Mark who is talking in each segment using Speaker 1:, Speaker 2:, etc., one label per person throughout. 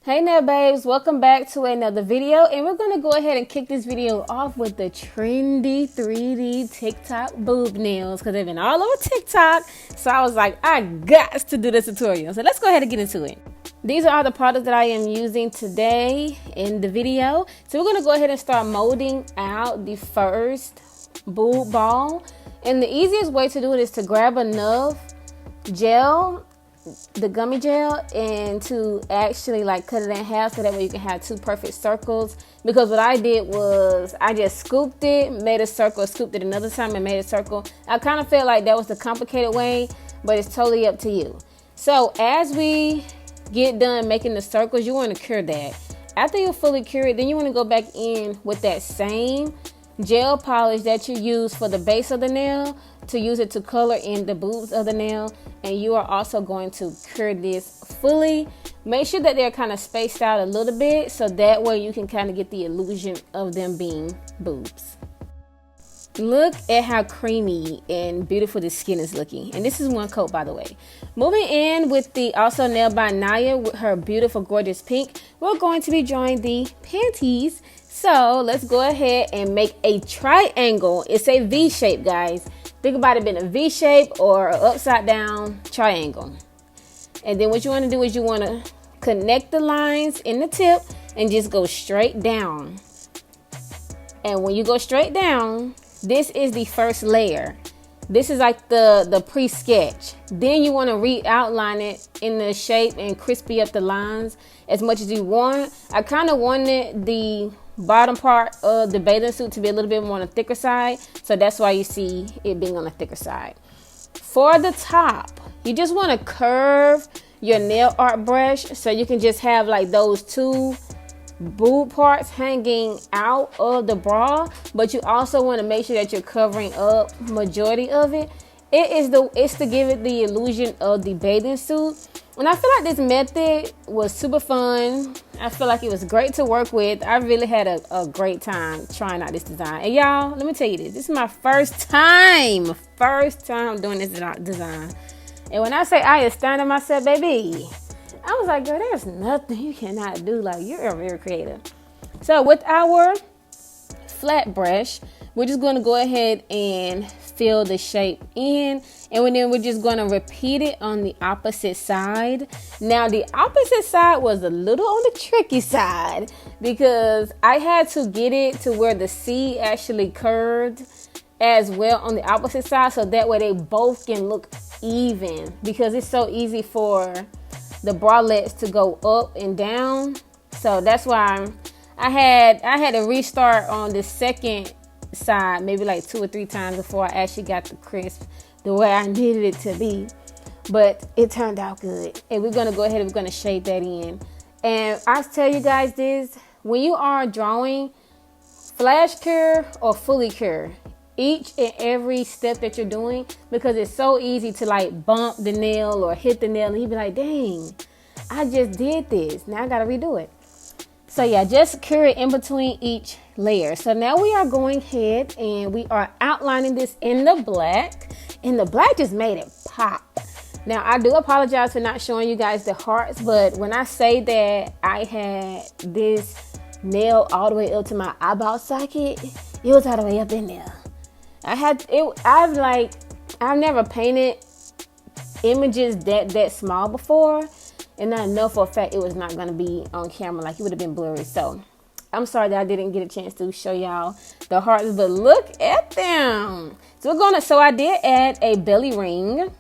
Speaker 1: Hey now babes, welcome back to another video, and we're going to go ahead and kick this video off with the trendy 3D TikTok boob nails because they've been all over TikTok. So I was like, I got to do this tutorial. So let's go ahead and get into it. These are all the products that I am using today in the video. So we're going to go ahead and start molding out the first boob ball. And the easiest way to do it is to grab enough gel, the gummy gel, and to actually like cut it in half so that way you can have two perfect circles. Because what I did was I just scooped it, made a circle, scooped it another time and made a circle. I kind of felt like that was the complicated way, but it's totally up to you. So as we get done making the circles, you want to cure that. After you fully cure it, then you want to go back in with that same gel polish that you use for the base of the nail to use it to color in the boobs of the nail. And you are also going to cure this fully. Make sure that they're kind of spaced out a little bit so that way you can kind of get the illusion of them being boobs. Look at how creamy and beautiful the skin is looking. And this is one coat, by the way. Moving in with the also nail by Naya with her beautiful gorgeous pink, we're going to be drawing the panties. So let's go ahead and make a triangle. It's a V shape, guys. Think about it being a V shape or an upside down triangle. And then what you want to do is you want to connect the lines in the tip and just go straight down. And when you go straight down, this is the first layer. This is like the pre-sketch. Then you want to re-outline it in the shape and crispy up the lines as much as you want. I kind of wanted the bottom part of the bathing suit to be a little bit more on the thicker side, so that's why you see it being on the thicker side. For the top, you just want to curve your nail art brush so you can just have like those two boob parts hanging out of the bra, but you also want to make sure that you're covering up majority of it. It's to give it the illusion of the bathing suit. And I feel like this method was super fun. I feel like it was great to work with. I really had a great time trying out this design. And y'all, let me tell you this. This is my first time doing this design. And when I say I astounded myself, baby, I was like, girl, there's nothing you cannot do. Like, you're very creative. So with our flat brush, we're just going to go ahead and fill the shape in, and then we're just going to repeat it on the opposite side. Now the opposite side was a little on the tricky side because I had to get it to where the C actually curved as well on the opposite side, so that way they both can look even, because it's so easy for the bralettes to go up and down. So that's why I had to restart on the second side maybe like 2 or 3 times before I actually got the crisp the way I needed it to be. But it turned out good, and we're gonna go ahead and we're gonna shade that in. And I tell you guys this, when you are drawing, flash cure or fully cure each and every step that you're doing, because it's so easy to like bump the nail or hit the nail and you be like, dang, I just did this, now I gotta redo it. So yeah, just cure it in between each layer. So now we are going ahead and we are outlining this in the black, and the black just made it pop. Now I do apologize for not showing you guys the hearts, but when I say that I had this nail all the way up to my eyeball socket, it was all the way up in there. I've never painted images that small before, and I know for a fact it was not going to be on camera. Like, it would have been blurry. So I'm sorry that I didn't get a chance to show y'all the hearts, but look at them. So I did add a belly ring,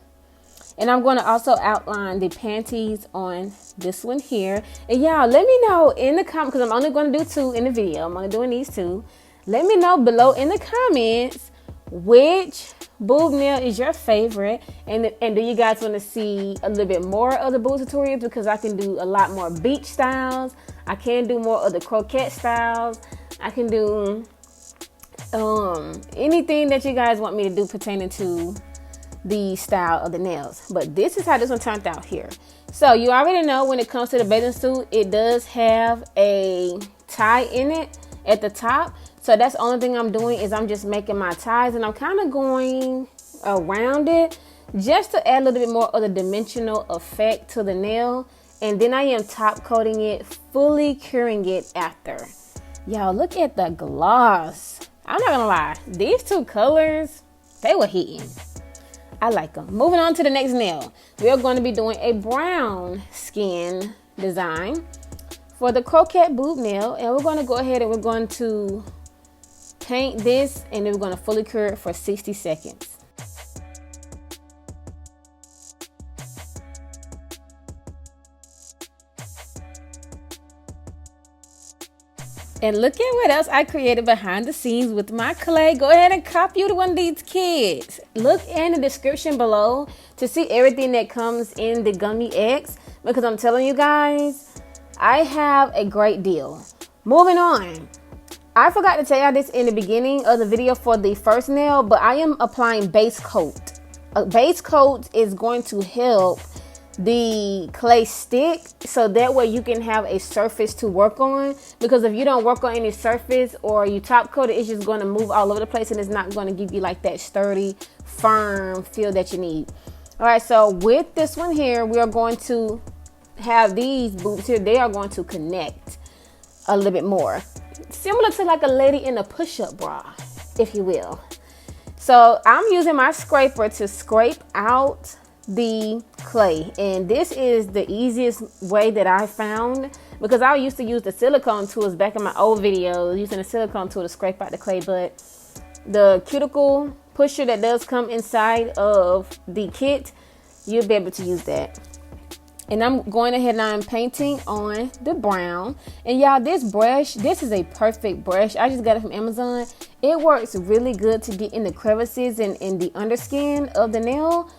Speaker 1: and I'm going to also outline the panties on this one here. And y'all, let me know in the comments, because I'm only going to do 2 in the video. I'm only doing these 2. Let me know below in the comments which boob nail is your favorite, and do you guys want to see a little bit more of the boob tutorials, because I can do a lot more beach styles. I can do more of the croquette styles. I can do anything that you guys want me to do pertaining to the style of the nails. But this is how this one turned out here. So you already know when it comes to the bathing suit, it does have a tie in it at the top. So that's the only thing I'm doing is I'm just making my ties, and I'm kind of going around it just to add a little bit more of the dimensional effect to the nail. and then I am top coating it, fully curing it after. Y'all, look at the gloss. I'm not gonna lie, these two colors, they were hitting. I like them. Moving on to the next nail. We are going to be doing a brown skin design for the croquette boob nail. And we're going to go ahead and we're going to paint this, and then we're going to fully cure it for 60 seconds. And look at what else I created behind the scenes with my clay. Go ahead and copy one of these kids. Look in the description below to see everything that comes in the Gummy X, because I'm telling you guys, I have a great deal. Moving on. I forgot to tell y'all this in the beginning of the video for the first nail, but I am applying base coat. A base coat is going to help the clay stick, so that way you can have a surface to work on, because if you don't work on any surface or you top coat it, it's just going to move all over the place and it's not going to give you like that sturdy, firm feel that you need. All right, so with this one here, we are going to have these boobs here. They are going to connect a little bit more, similar to like a lady in a push-up bra, if you will. So I'm using my scraper to scrape out the clay, and this is the easiest way that I found, because I used to use the silicone tools back in my old videos, using a silicone tool to scrape out the clay, but the cuticle pusher that does come inside of the kit, you'll be able to use that. And I'm going ahead and I'm painting on the brown. And y'all, this brush, this is a perfect brush. I just got it from Amazon. It works really good to get in the crevices and in the underskin of the nail.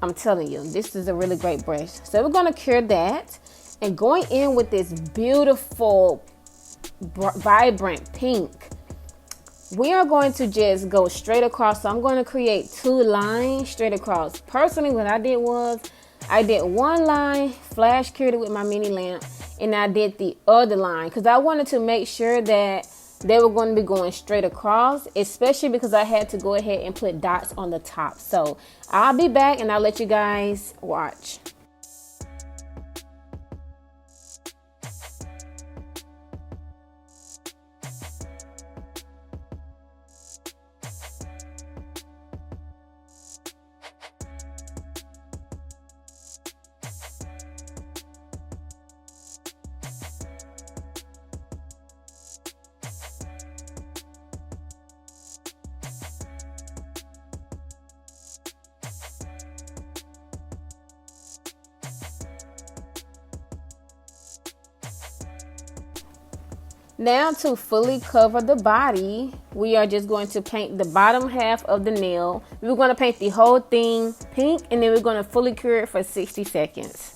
Speaker 1: I'm telling you, this is a really great brush. So we're going to cure that, and going in with this beautiful vibrant pink, we are going to just go straight across. So I'm going to create 2 lines straight across. Personally, what I did was I did one line, flash cured it with my mini lamp, and I did the other line because I wanted to make sure that they were going to be going straight across, especially because I had to go ahead and put dots on the top. So I'll be back and I'll let you guys watch. Now, to fully cover the body, we are just going to paint the bottom half of the nail. We're going to paint the whole thing pink, and then we're going to fully cure it for 60 seconds.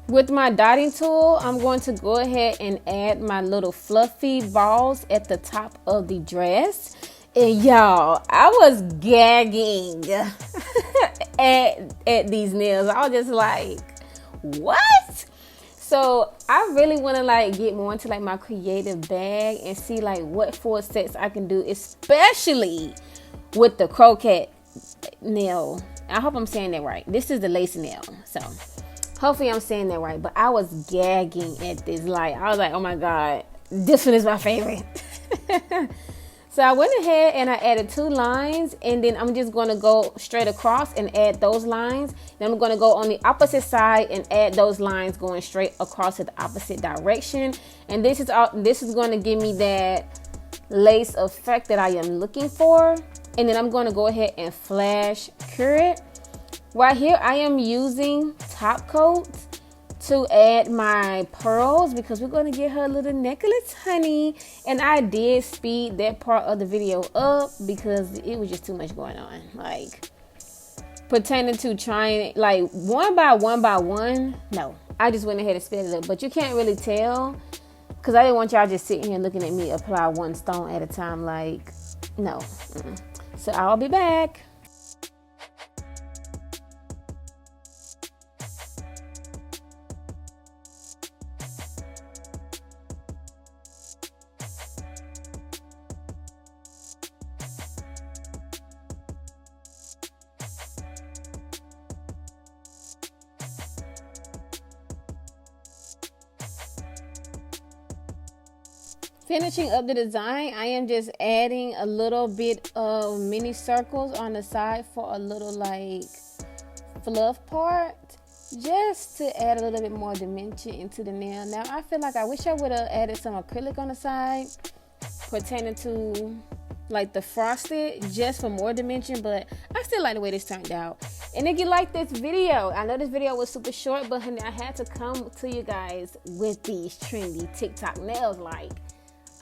Speaker 1: With my dotting tool, I'm going to go ahead and add my little fluffy balls at the top of the dress. And y'all, I was gagging at these nails. I was just like, what? So I really want to like get more into like my creative bag and see like what full sets I can do, especially with the croquette nail. I hope I'm saying that right. This is the lace nail, so hopefully I'm saying that right. But I was gagging at this. Like, I was like, oh my God, this one is my favorite. So I went ahead and I added 2 lines, and then I'm just going to go straight across and add those lines. Then I'm going to go on the opposite side and add those lines going straight across in the opposite direction. And this is going to give me that lace effect that I am looking for. And then I'm going to go ahead and flash cure it. Right here, I am using top coat to add my pearls because we're going to get her a little necklace, honey. And I did speed that part of the video up because it was just too much going on. Like, pertaining to trying, like, one by one. No, I just went ahead and sped it up. But you can't really tell Because I didn't want y'all just sitting here looking at me apply one stone at a time. Like, no. So I'll be back. Finishing up the design, I am just adding a little bit of mini circles on the side for a little like fluff part, just to add a little bit more dimension into the nail. Now I feel like I wish I would have added some acrylic on the side pertaining to like the frosted, just for more dimension, but I still like the way this turned out. And if you like this video, I know this video was super short, but honey, I had to come to you guys with these trendy TikTok nails. Like,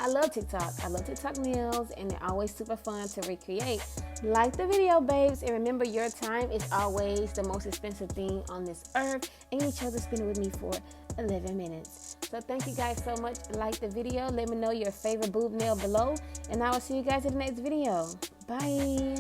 Speaker 1: I love TikTok. I love TikTok nails, and they're always super fun to recreate. Like the video, babes, and remember, your time is always the most expensive thing on this earth, and you chose to spend it with me for 11 minutes. So thank you guys so much. Like the video. Let me know your favorite boob nail below, and I will see you guys in the next video. Bye.